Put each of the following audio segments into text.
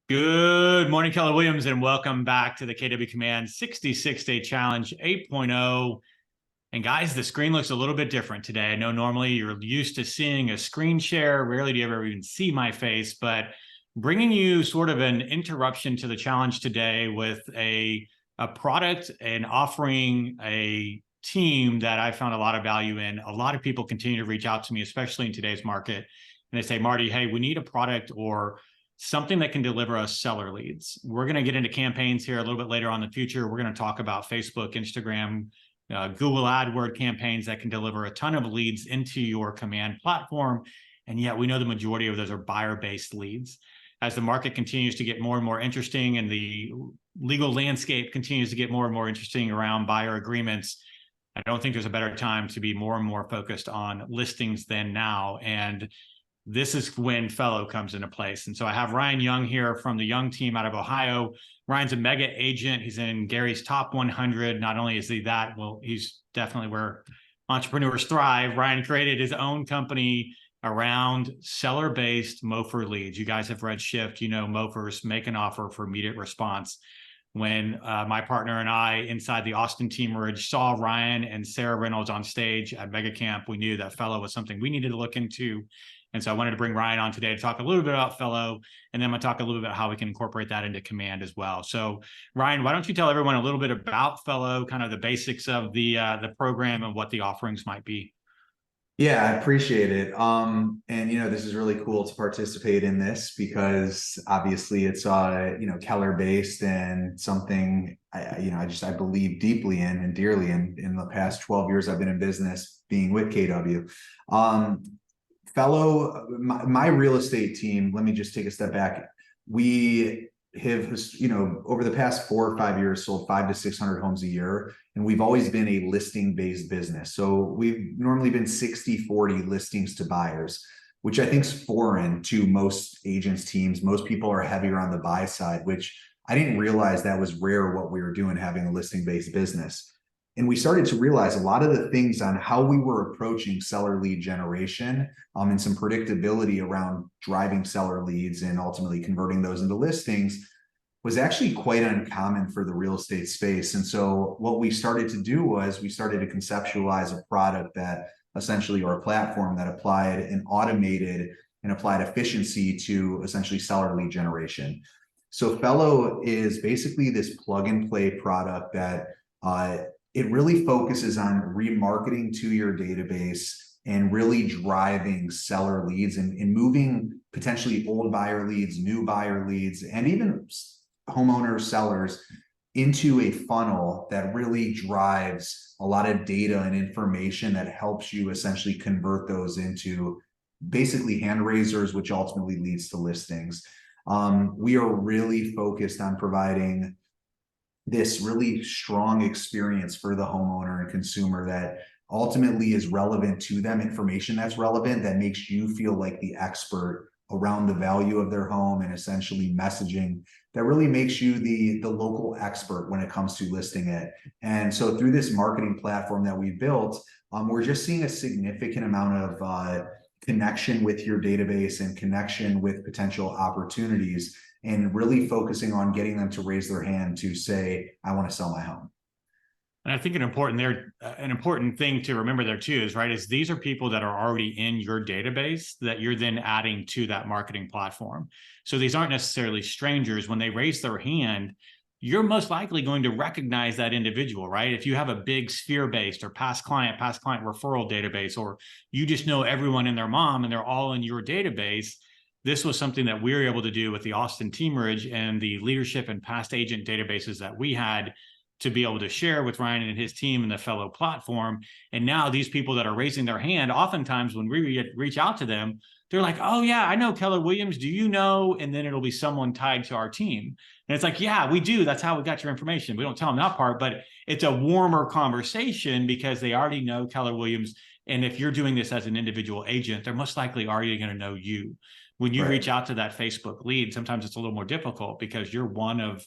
Good morning, Keller Williams, and welcome back to the KW Command 66-Day Challenge 8.0. And guys, the screen looks a little bit different today. I know normally you're used to seeing a screen share. Rarely do you ever even see my face, but bringing you sort of an interruption to the challenge today with a product and offering a team that I found a lot of value in. A lot of people continue to reach out to me, especially in today's market. And they say, Marty, hey, we need a product or something that can deliver us seller leads. We're going to get into campaigns here a little bit later on in the future. We're going to talk about Facebook, Instagram, Google AdWord campaigns that can deliver a ton of leads into your command platform. And yet we know the majority of those are buyer-based leads. As the market continues to get more and more interesting and the legal landscape continues to get more and more interesting around buyer agreements, I don't think there's a better time to be more and more focused on listings than now. And this is when Fello comes into place. And so I have Ryan Young here from the Young team out of Ohio. Ryan's a mega agent. He's in Gary's top 100. Not only is he that, well, he's definitely where entrepreneurs thrive. Ryan created his own company around seller-based MOFR leads. You guys have read Shift, you know, MOFRs make an offer for immediate response. When my partner and I inside the Austin team merge saw Ryan and Sarah Reynolds on stage at Mega Camp, we knew that Fello was something we needed to look into. And so I wanted to bring Ryan on today to talk a little bit about Fello, and then I'm going to talk a little bit about how we can incorporate that into Command as well. So Ryan, why don't you tell everyone a little bit about Fello, kind of the basics of the program and what the offerings might be? Yeah, I appreciate it. And this is really cool to participate in this because obviously it's Keller based and something I believe deeply in and dearly in the past 12 years I've been in business being with KW. Fello, my real estate team, let me just take a step back. We have, over the past 4 or 5 years, sold 500 to 600 homes a year. And we've always been a listing-based business. So we've normally been 60-40 listings to buyers, which I think is foreign to most agents' teams. Most people are heavier on the buy side, which I didn't realize that was rare what we were doing, having a listing-based business. And we started to realize a lot of the things on how we were approaching seller lead generation and some predictability around driving seller leads and ultimately converting those into listings was actually quite uncommon for the real estate space. And so what we started to do was we started to conceptualize a product that essentially, or a platform that applied and automated and applied efficiency to essentially seller lead generation. So Fello is basically this plug and play product that it really focuses on remarketing to your database and really driving seller leads and moving potentially old buyer leads, new buyer leads, and even homeowners, sellers into a funnel that really drives a lot of data and information that helps you essentially convert those into basically hand raisers, which ultimately leads to listings. We are really focused on providing this really strong experience for the homeowner and consumer that ultimately is relevant to them, information that's relevant, that makes you feel like the expert around the value of their home, and essentially messaging that really makes you the local expert when it comes to listing it. And so through this marketing platform that we built, we're just seeing a significant amount of connection with your database and connection with potential opportunities, and really focusing on getting them to raise their hand to say, I want to sell my home. And I think an important thing to remember there too is these are people that are already in your database that you're then adding to that marketing platform. So these aren't necessarily strangers. When they raise their hand, you're most likely going to recognize that individual, right? If you have a big sphere-based or past client referral database, or you just know everyone and their mom and they're all in your database, this was something that we were able to do with the Austin teamerage and the leadership and past agent databases that we had to be able to share with Ryan and his team and the Fello platform. And now these people that are raising their hand, oftentimes when we reach out to them, they're like, oh yeah, I know Keller Williams, do you know? And then it'll be someone tied to our team. And it's like, yeah, we do. That's how we got your information. We don't tell them that part, but it's a warmer conversation because they already know Keller Williams. And if you're doing this as an individual agent, they're most likely already going to know you. When you reach out to that Facebook lead, sometimes it's a little more difficult because you're one of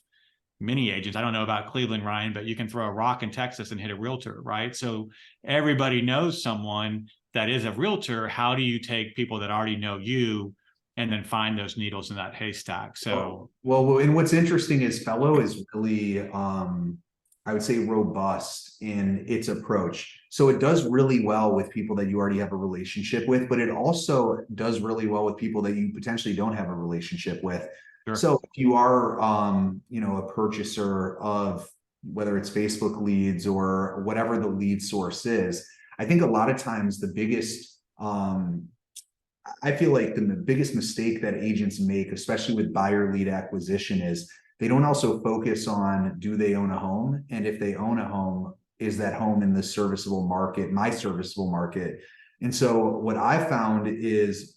many agents. I don't know about Cleveland, Ryan, but you can throw a rock in Texas and hit a realtor, right? So everybody knows someone that is a realtor. How do you take people that already know you and then find those needles in that haystack. So, well, and what's interesting is Fello is really, I would say, robust in its approach. So it does really well with people that you already have a relationship with, but it also does really well with people that you potentially don't have a relationship with. sure. So if you are, a purchaser of whether it's Facebook leads or whatever the lead source is, I think a lot of times the biggest, I feel like the biggest mistake that agents make, especially with buyer lead acquisition, is they don't also focus on, do they own a home? And if they own a home, is that home in the serviceable market, my serviceable market? And so what I found is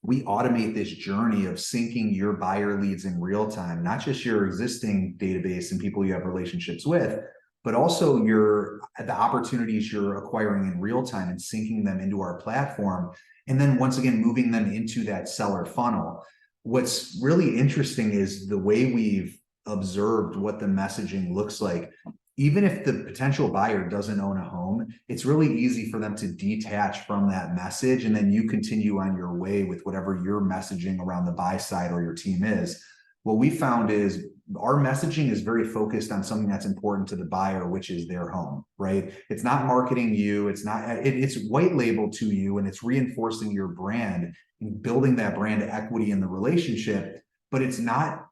we automate this journey of syncing your buyer leads in real time, not just your existing database and people you have relationships with, but also the opportunities you're acquiring in real time and syncing them into our platform. And then once again, moving them into that seller funnel. What's really interesting is the way we've observed what the messaging looks like. Even if the potential buyer doesn't own a home, it's really easy for them to detach from that message. And then you continue on your way with whatever your messaging around the buy side or your team is. What we found is our messaging is very focused on something that's important to the buyer, which is their home, right? It's not marketing you. It's not, it's white label to you, and it's reinforcing your brand and building that brand equity in the relationship, but it's not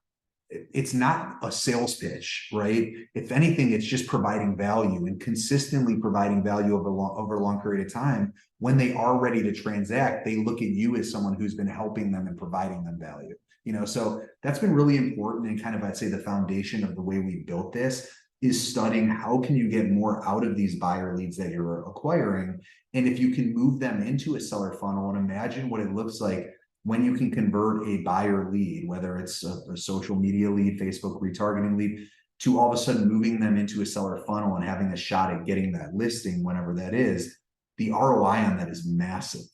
a sales pitch, right? If anything, it's just providing value and consistently providing value over a long period of time. When they are ready to transact, they look at you as someone who's been helping them and providing them value. So that's been really important, and kind of, I'd say, the foundation of the way we built this is studying how can you get more out of these buyer leads that you're acquiring. And if you can move them into a seller funnel, and imagine what it looks like when you can convert a buyer lead, whether it's a social media lead, Facebook retargeting lead, to all of a sudden moving them into a seller funnel and having a shot at getting that listing, whenever that is, the ROI on that is massive.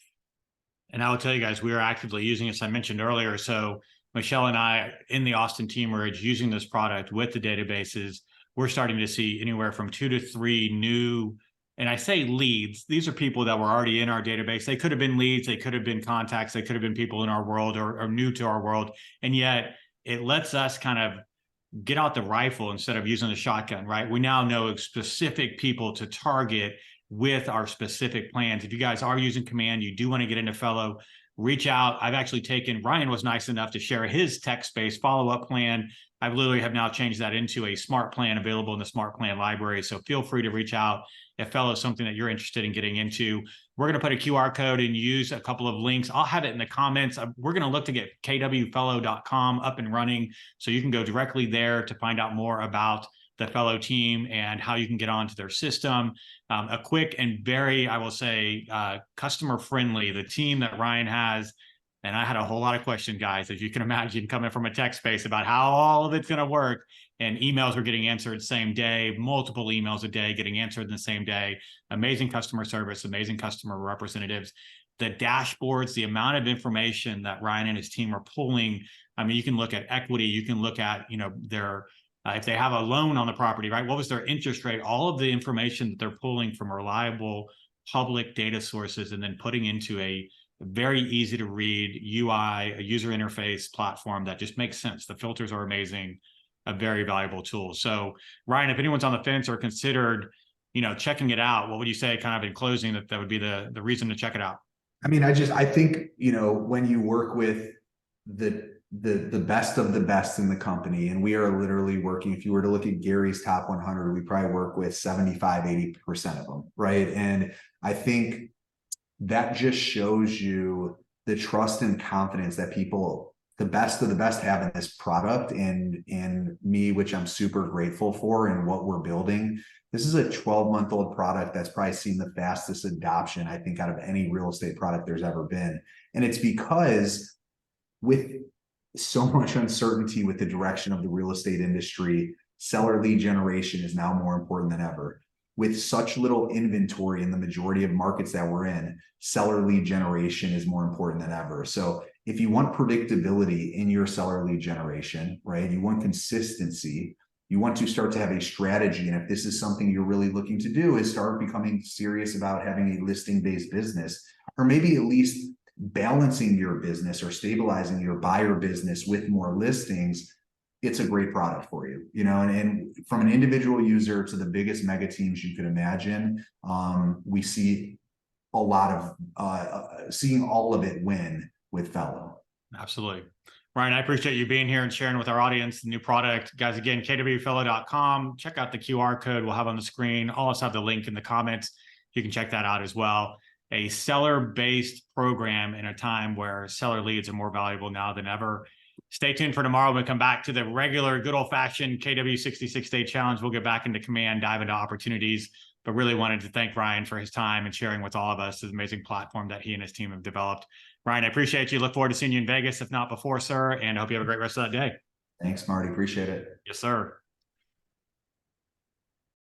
And I will tell you guys, we are actively using this. I mentioned earlier. So Michelle and I in the Austin team are using this product with the databases. We're starting to see anywhere from 2 to 3 new, and I say leads, these are people that were already in our database. They could have been leads, they could have been contacts, they could have been people in our world or new to our world. And yet it lets us kind of get out the rifle instead of using the shotgun, right? We now know specific people to target with our specific plans. If you guys are using Command, you do want to get into Fello, reach out. I've actually Ryan was nice enough to share his text-based follow-up plan. I literally have now changed that into a smart plan available in the smart plan library. So feel free to reach out if Fello is something that you're interested in getting into. We're going to put a QR code and use a couple of links. I'll have it in the comments. We're going to look to get kwfellow.com up and running, so you can go directly there to find out more about the Fello team and how you can get onto their system. A quick and very, I will say, customer friendly, the team that Ryan has. And I had a whole lot of questions, guys, as you can imagine, coming from a tech space about how all of it's going to work. And emails were getting answered same day, multiple emails a day getting answered in the same day. Amazing customer service, amazing customer representatives. The dashboards, the amount of information that Ryan and his team are pulling. I mean, you can look at equity, you can look at, their if they have a loan on the property, right? What was their interest rate? All of the information that they're pulling from reliable public data sources and then putting into a very easy to read UI, a user interface platform that just makes sense. The filters are amazing, a very valuable tool. So Ryan, if anyone's on the fence or considered, checking it out, what would you say kind of in closing that would be the reason to check it out? I mean, I think, when you work with the best of the best in the company, and we are literally working, if you were to look at Gary's top 100, we probably work with 75-80% of them, right? And I think that just shows you the trust and confidence that people, the best of the best, have in this product and me, which I'm super grateful for, and what we're building. This is a 12-month-old product that's probably seen the fastest adoption, I think, out of any real estate product there's ever been. And it's because with so much uncertainty with the direction of the real estate industry, seller lead generation is now more important than ever. With such little inventory in the majority of markets that we're in, seller lead generation is more important than ever. So if you want predictability in your seller lead generation, right, you want consistency, you want to start to have a strategy. And if this is something you're really looking to do, is start becoming serious about having a listing-based business, or maybe at least balancing your business or stabilizing your buyer business with more listings, it's a great product for you, and from an individual user to the biggest mega teams you could imagine, we see a lot of seeing all of it win with Fello. Absolutely. Ryan, I appreciate you being here and sharing with our audience the new product. Guys, again, kwfello.com. Check out the QR code we'll have on the screen. I'll also have the link in the comments. You can check that out as well. A seller-based program in a time where seller leads are more valuable now than ever. Stay tuned for tomorrow when we come back to the regular good old-fashioned KW 66-day challenge. We'll get back into command, dive into opportunities, but really wanted to thank Ryan for his time and sharing with all of us this amazing platform that he and his team have developed. Ryan, I appreciate you. Look forward to seeing you in Vegas, if not before, sir, and I hope you have a great rest of that day. Thanks, Marty. Appreciate it. Yes, sir.